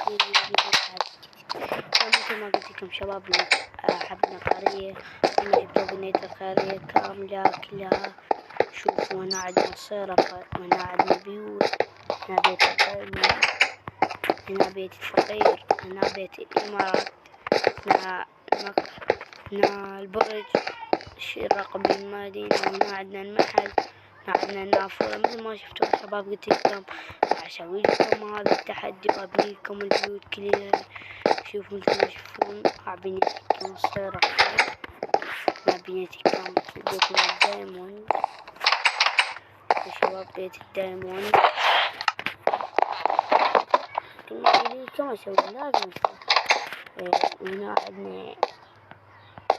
فيديو مثل ما قلت لكم شباب، حبنا قرية ونجيب بنية القرية كاملة كلها. شوفوا هنا عندنا صرفة، وهنا عندنا بيوت، هنا بيت القومي، هنا بيت الفقير، هنا بيت الإمارات، هنا هنا البرج رقم المدينة، وهنا عندنا المحل، هنا عندنا النافورة. مثل ما شفتوا شباب قلت لكم أسوي لكم هذا التحدي وأبني لكم البيوت كلها. شوفوا مثل ما تشوفون بنيت لكم الصرفة، بنيت لكم بيتنا الدايموند يا شباب، بيت الدايموند. كنا لكم أسوي لازم. هنا عندنا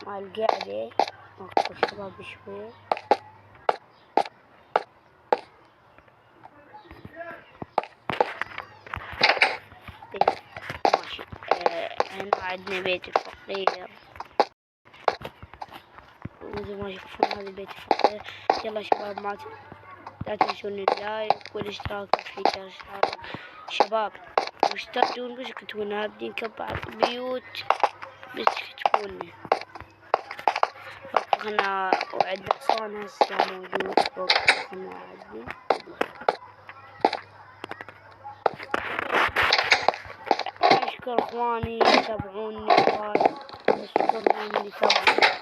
مال قاعدة وقفوا شباب شوي. ماشي. هنا عندنا بيت الفقير، وزي ما تشوفون هذا بيت الفقير. يلا شباب لا تنسون اللايك والاشتراك في الجرس شباب، وش تردون بس كتبون هابدين كبعض بيوت بس كتبون. هنا وعندنا حصان هسه موجود فوق. هنا عادي. أشكر إخواني يتابعوني، أشكرهم اللي تابعوني.